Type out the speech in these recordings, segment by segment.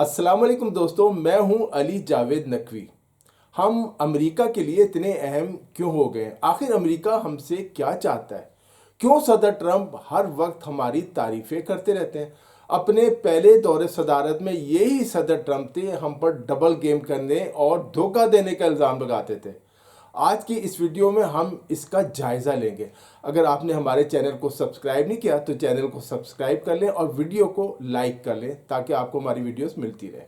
السلام علیکم دوستوں، میں ہوں علی جاوید نقوی۔ ہم امریکہ کے لیے اتنے اہم کیوں ہو گئے؟ آخر امریکہ ہم سے کیا چاہتا ہے؟ کیوں صدر ٹرمپ ہر وقت ہماری تعریفیں کرتے رہتے ہیں؟ اپنے پہلے دور صدارت میں یہی صدر ٹرمپ تھے ہم پر ڈبل گیم کرنے اور دھوکہ دینے کا الزام لگاتے تھے۔ آج کی اس ویڈیو میں ہم اس کا جائزہ لیں گے۔ اگر آپ نے ہمارے چینل کو سبسکرائب نہیں کیا تو چینل کو سبسکرائب کر لیں اور ویڈیو کو لائک کر لیں تاکہ آپ کو ہماری ویڈیوز ملتی رہیں۔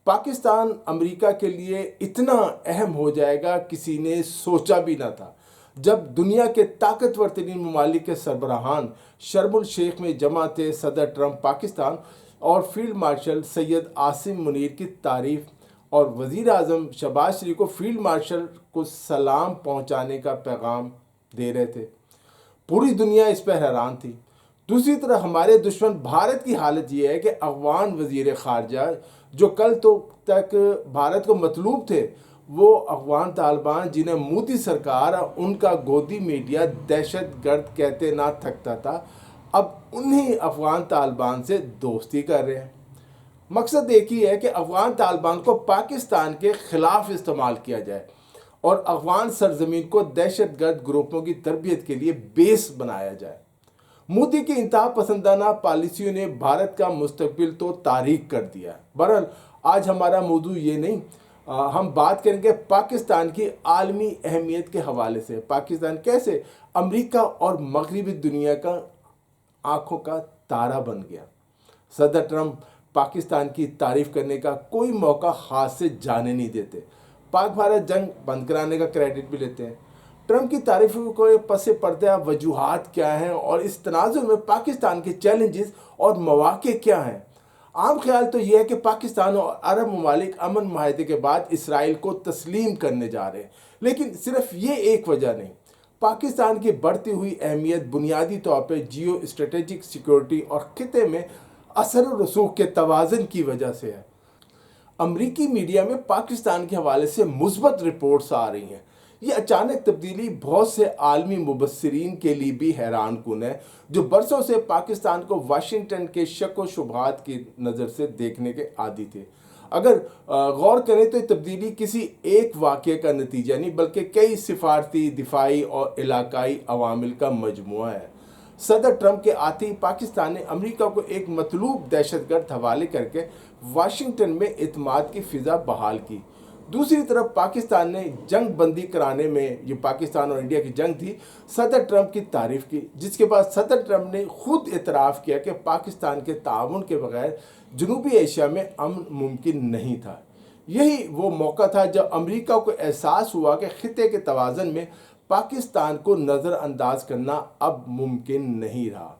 پاکستان امریکہ کے لیے اتنا اہم ہو جائے گا کسی نے سوچا بھی نہ تھا۔ جب دنیا کے طاقتور ترین ممالک کے سربراہان شرم الشیخ میں جمع تھے، صدر ٹرمپ پاکستان اور فیلڈ مارشل سید عاصم منیر کی تعریف اور وزیر اعظم شہباز شریف کو فیلڈ مارشل کو سلام پہنچانے کا پیغام دے رہے تھے، پوری دنیا اس پر حیران تھی۔ دوسری طرف ہمارے دشمن بھارت کی حالت یہ ہے کہ افغان وزیر خارجہ جو کل تک بھارت کو مطلوب تھے، وہ افغان طالبان جنہیں مودی سرکار ان کا گودی میڈیا دہشت گرد کہتے نہ تھکتا تھا، اب انہی افغان طالبان سے دوستی کر رہے ہیں۔ مقصد ایک ہی ہے کہ افغان طالبان کو پاکستان کے خلاف استعمال کیا جائے اور افغان سرزمین کو دہشت گرد گروپوں کی تربیت کے لیے بیس بنایا جائے۔ مودی کی انتہا پسندانہ پالیسیوں نے بھارت کا مستقبل تو تاریک کر دیا ہے۔ بہرحال آج ہمارا موضوع یہ نہیں، ہم بات کریں گے پاکستان کی عالمی اہمیت کے حوالے سے۔ پاکستان کیسے امریکہ اور مغربی دنیا کا آنکھوں کا تارا بن گیا۔ صدر ٹرمپ پاکستان کی تعریف کرنے کا کوئی موقع ہاتھ سے جانے نہیں دیتے، پاک بھارت جنگ بند کرانے کا کریڈٹ بھی لیتے ہیں۔ ٹرمپ کی تعریفوں کو پس پردہ وجوہات کیا ہیں اور اس تناظر میں پاکستان کے چیلنجز اور مواقع کیا ہیں؟ عام خیال تو یہ ہے کہ پاکستان اور عرب ممالک امن معاہدے کے بعد اسرائیل کو تسلیم کرنے جا رہے ہیں، لیکن صرف یہ ایک وجہ نہیں۔ پاکستان کی بڑھتی ہوئی اہمیت بنیادی طور پہ جیو اسٹریٹجک سیکورٹی اور خطے میں اثر و رسوخ کے توازن کی وجہ سے ہے۔ امریکی میڈیا میں پاکستان کے حوالے سے مثبت رپورٹس آ رہی ہیں۔ یہ اچانک تبدیلی بہت سے عالمی مبصرین کے لیے بھی حیران کن ہے، جو برسوں سے پاکستان کو واشنگٹن کے شک و شبہات کی نظر سے دیکھنے کے عادی تھے۔ اگر غور کریں تو یہ تبدیلی کسی ایک واقعے کا نتیجہ نہیں بلکہ کئی سفارتی، دفاعی اور علاقائی عوامل کا مجموعہ ہے۔ صدر ٹرمپ کے آتے ہی پاکستان نے امریکہ کو ایک مطلوب دہشت گرد حوالے کر کے واشنگٹن میں اعتماد کی فضا بحال کی۔ دوسری طرف پاکستان نے جنگ بندی کرانے میں، یہ پاکستان اور انڈیا کی جنگ تھی، صدر ٹرمپ کی تعریف کی، جس کے بعد صدر ٹرمپ نے خود اعتراف کیا کہ پاکستان کے تعاون کے بغیر جنوبی ایشیا میں امن ممکن نہیں تھا۔ یہی وہ موقع تھا جب امریکہ کو احساس ہوا کہ خطے کے توازن میں پاکستان کو نظر انداز کرنا اب ممکن نہیں رہا۔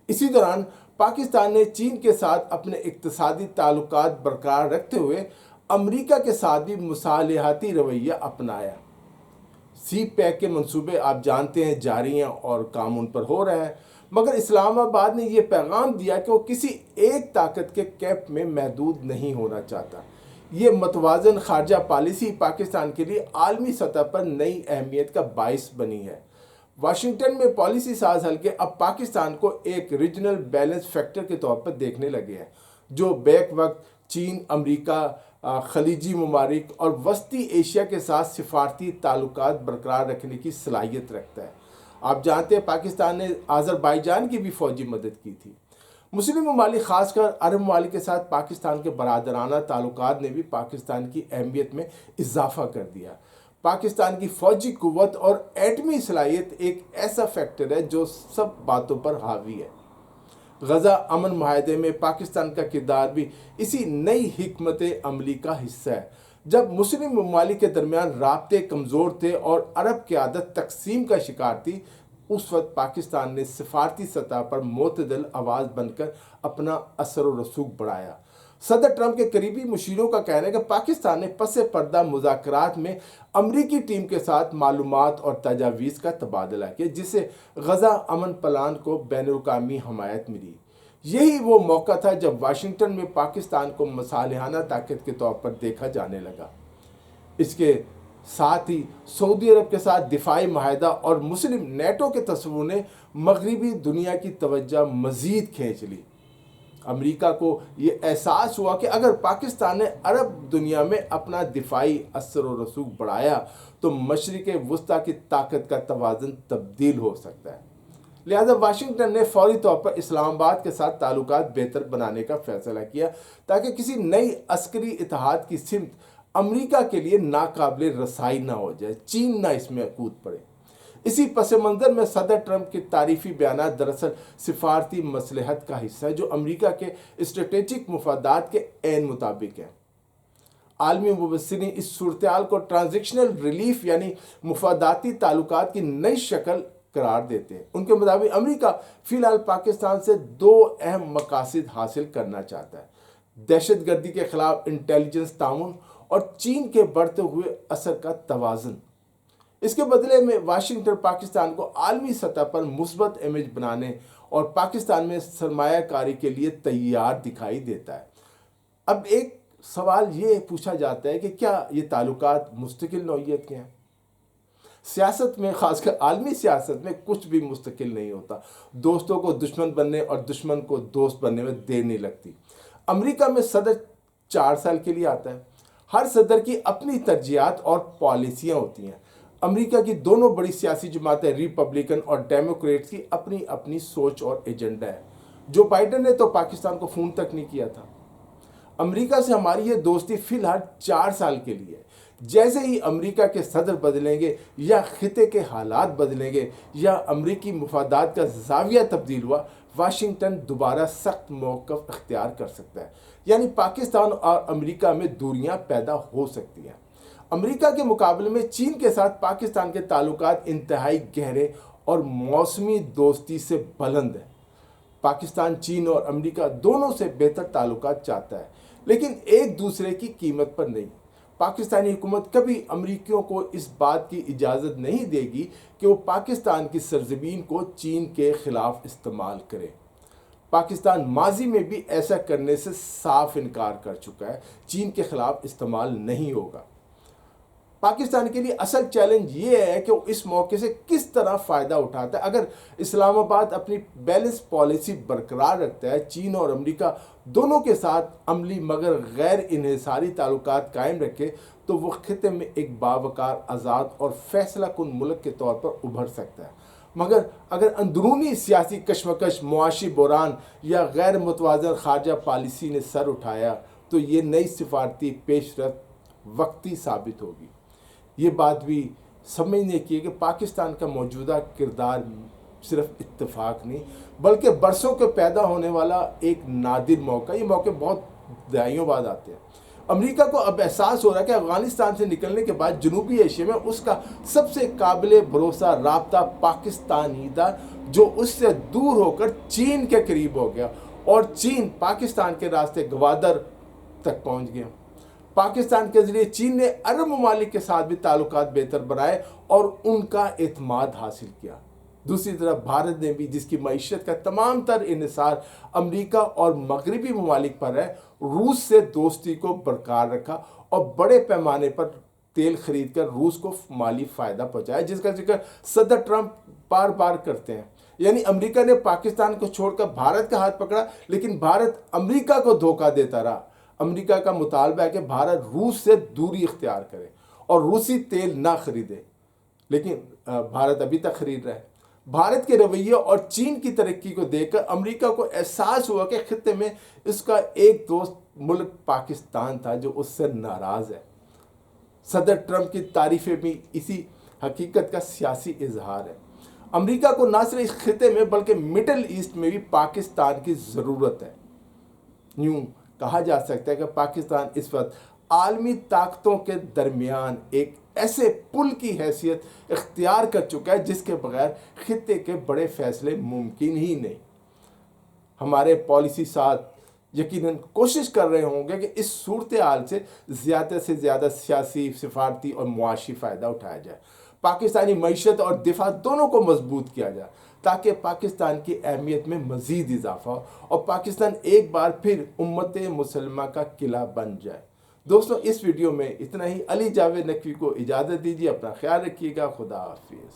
اسی دوران پاکستان نے چین کے ساتھ اپنے اقتصادی تعلقات برقرار رکھتے ہوئے امریکہ کے ساتھ بھی مصالحتی رویہ اپنایا۔ سی پیک کے منصوبے آپ جانتے ہیں جاری ہیں اور کام ان پر ہو رہا ہے، مگر اسلام آباد نے یہ پیغام دیا کہ وہ کسی ایک طاقت کے کیمپ میں محدود نہیں ہونا چاہتا۔ یہ متوازن خارجہ پالیسی پاکستان کے لیے عالمی سطح پر نئی اہمیت کا باعث بنی ہے۔ واشنگٹن میں پالیسی ساز حلقے اب پاکستان کو ایک ریجنل بیلنس فیکٹر کے طور پر دیکھنے لگے ہیں، جو بیک وقت چین، امریکہ، خلیجی ممالک اور وسطی ایشیا کے ساتھ سفارتی تعلقات برقرار رکھنے کی صلاحیت رکھتا ہے۔ آپ جانتے ہیں پاکستان نے آذربائیجان کی بھی فوجی مدد کی تھی۔ مسلم ممالک، خاص کر عرب ممالک کے ساتھ پاکستان کے برادرانہ تعلقات نے بھی پاکستان کی اہمیت میں اضافہ کر دیا۔ پاکستان کی فوجی قوت اور ایٹمی صلاحیت ایک ایسا فیکٹر ہے جو سب باتوں پر حاوی ہے۔ غزہ امن معاہدے میں پاکستان کا کردار بھی اسی نئی حکمت عملی کا حصہ ہے۔ جب مسلم ممالک کے درمیان رابطے کمزور تھے اور عرب قیادت تقسیم کا شکار تھی، اس وقت پاکستان نے سفارتی سطح پر معتدل آواز بن کر اپنا اثر و رسوخ بڑھایا۔ صدر ٹرمپ کے قریبی مشیروں کا کہنا ہے کہ پاکستان نے پس پردہ مذاکرات میں امریکی ٹیم کے ساتھ معلومات اور تجاویز کا تبادلہ کیا، جس سے غزہ امن پلان کو بین الاقوامی حمایت ملی۔ یہی وہ موقع تھا جب واشنگٹن میں پاکستان کو مصالحانہ طاقت کے طور پر دیکھا جانے لگا۔ اس کے ساتھ ہی سعودی عرب کے ساتھ دفاعی معاہدہ اور مسلم نیٹو کے تصور نے مغربی دنیا کی توجہ مزید کھینچ لی۔ امریکہ کو یہ احساس ہوا کہ اگر پاکستان نے عرب دنیا میں اپنا دفاعی اثر و رسوخ بڑھایا تو مشرق وسطیٰ کی طاقت کا توازن تبدیل ہو سکتا ہے۔ لہذا واشنگٹن نے فوری طور پر اسلام آباد کے ساتھ تعلقات بہتر بنانے کا فیصلہ کیا تاکہ کسی نئی عسکری اتحاد کی سمت امریکہ کے لیے ناقابل رسائی نہ ہو جائے، چین نہ اس میں کود پڑے۔ اسی پس منظر میں صدر ٹرمپ کے تعریفی بیانات دراصل سفارتی مصلحت کا حصہ ہے جو امریکہ کے اسٹریٹجک مفادات کے عین مطابق ہے۔ عالمی مبصرین اس صورتحال کو ٹرانزیکشنل ریلیف یعنی مفاداتی تعلقات کی نئی شکل قرار دیتے ہیں۔ ان کے مطابق امریکہ فی الحال پاکستان سے دو اہم مقاصد حاصل کرنا چاہتا ہے: دہشت گردی کے خلاف انٹیلیجنس تعاون اور چین کے بڑھتے ہوئے اثر کا توازن۔ اس کے بدلے میں واشنگٹن پاکستان کو عالمی سطح پر مثبت امیج بنانے اور پاکستان میں سرمایہ کاری کے لیے تیار دکھائی دیتا ہے۔ اب ایک سوال یہ پوچھا جاتا ہے کہ کیا یہ تعلقات مستقل نوعیت کے ہیں؟ سیاست میں، خاص کر عالمی سیاست میں، کچھ بھی مستقل نہیں ہوتا۔ دوستوں کو دشمن بننے اور دشمن کو دوست بننے میں دیر نہیں لگتی۔ امریکہ میں صدر 4 سال کے لیے آتا ہے۔ ہر صدر کی اپنی ترجیحات اور پالیسیاں ہوتی ہیں۔ امریکہ کی دونوں بڑی سیاسی جماعتیں ریپبلکن اور ڈیموکریٹس کی اپنی اپنی سوچ اور ایجنڈا ہے۔ جو بائیڈن نے تو پاکستان کو فون تک نہیں کیا تھا۔ امریکہ سے ہماری یہ دوستی فی الحال 4 سال کے لیے ہے۔ جیسے ہی امریکہ کے صدر بدلیں گے یا خطے کے حالات بدلیں گے یا امریکی مفادات کا زاویہ تبدیل ہوا، واشنگٹن دوبارہ سخت موقف اختیار کر سکتا ہے، یعنی پاکستان اور امریکہ میں دوریاں پیدا ہو سکتی ہیں۔ امریکہ کے مقابلے میں چین کے ساتھ پاکستان کے تعلقات انتہائی گہرے اور موسمی دوستی سے بلند ہیں۔ پاکستان چین اور امریکہ دونوں سے بہتر تعلقات چاہتا ہے، لیکن ایک دوسرے کی قیمت پر نہیں۔ پاکستانی حکومت کبھی امریکیوں کو اس بات کی اجازت نہیں دے گی کہ وہ پاکستان کی سرزمین کو چین کے خلاف استعمال کرے۔ پاکستان ماضی میں بھی ایسا کرنے سے صاف انکار کر چکا ہے۔ چین کے خلاف استعمال نہیں ہوگا۔ پاکستان کے لیے اصل چیلنج یہ ہے کہ وہ اس موقع سے کس طرح فائدہ اٹھاتا ہے۔ اگر اسلام آباد اپنی بیلنس پالیسی برقرار رکھتا ہے، چین اور امریکہ دونوں کے ساتھ عملی مگر غیر انحصاری تعلقات قائم رکھے، تو وہ خطے میں ایک باوقار، آزاد اور فیصلہ کن ملک کے طور پر ابھر سکتا ہے۔ مگر اگر اندرونی سیاسی کشمکش، معاشی بحران یا غیر متوازن خارجہ پالیسی نے سر اٹھایا تو یہ نئی سفارتی پیش رفت وقتی ثابت ہوگی۔ یہ بات بھی سمجھنے کی ہے کہ پاکستان کا موجودہ کردار صرف اتفاق نہیں بلکہ برسوں کے پیدا ہونے والا ایک نادر موقع۔ یہ موقع بہت دہائیوں بعد آتے ہیں۔ امریکہ کو اب احساس ہو رہا ہے کہ افغانستان سے نکلنے کے بعد جنوبی ایشیا میں اس کا سب سے قابل بھروسہ رابطہ پاکستان ہی تھا، جو اس سے دور ہو کر چین کے قریب ہو گیا اور چین پاکستان کے راستے گوادر تک پہنچ گیا۔ پاکستان کے ذریعے چین نے عرب ممالک کے ساتھ بھی تعلقات بہتر بنائے اور ان کا اعتماد حاصل کیا۔ دوسری طرف بھارت نے بھی، جس کی معیشت کا تمام تر انحصار امریکہ اور مغربی ممالک پر ہے، روس سے دوستی کو برقرار رکھا اور بڑے پیمانے پر تیل خرید کر روس کو مالی فائدہ پہنچایا، جس کا ذکر صدر ٹرمپ بار بار کرتے ہیں۔ یعنی امریکہ نے پاکستان کو چھوڑ کر بھارت کا ہاتھ پکڑا، لیکن بھارت امریکہ کو دھوکہ دیتا رہا۔ امریکہ کا مطالبہ ہے کہ بھارت روس سے دوری اختیار کرے اور روسی تیل نہ خریدے، لیکن بھارت ابھی تک خرید رہا ہے۔ بھارت کے رویے اور چین کی ترقی کو دیکھ کر امریکہ کو احساس ہوا کہ خطے میں اس کا ایک دوست ملک پاکستان تھا جو اس سے ناراض ہے۔ صدر ٹرمپ کی تعریفیں بھی اسی حقیقت کا سیاسی اظہار ہے۔ امریکہ کو نہ صرف اس خطے میں بلکہ مڈل ایسٹ میں بھی پاکستان کی ضرورت ہے۔ یوں کہا جا سکتا ہے کہ پاکستان اس وقت عالمی طاقتوں کے درمیان ایک ایسے پل کی حیثیت اختیار کر چکا ہے جس کے بغیر خطے کے بڑے فیصلے ممکن ہی نہیں۔ ہمارے پالیسی ساز یقیناً کوشش کر رہے ہوں گے کہ اس صورتحال سے زیادہ سیاسی، سفارتی اور معاشی فائدہ اٹھایا جائے، پاکستانی معیشت اور دفاع دونوں کو مضبوط کیا جائے تاکہ پاکستان کی اہمیت میں مزید اضافہ ہو اور پاکستان ایک بار پھر امت مسلمہ کا قلعہ بن جائے۔ دوستو، اس ویڈیو میں اتنا ہی۔ علی جاوید نقوی کو اجازت دیجیے، اپنا خیال رکھیے گا۔ خدا حافظ۔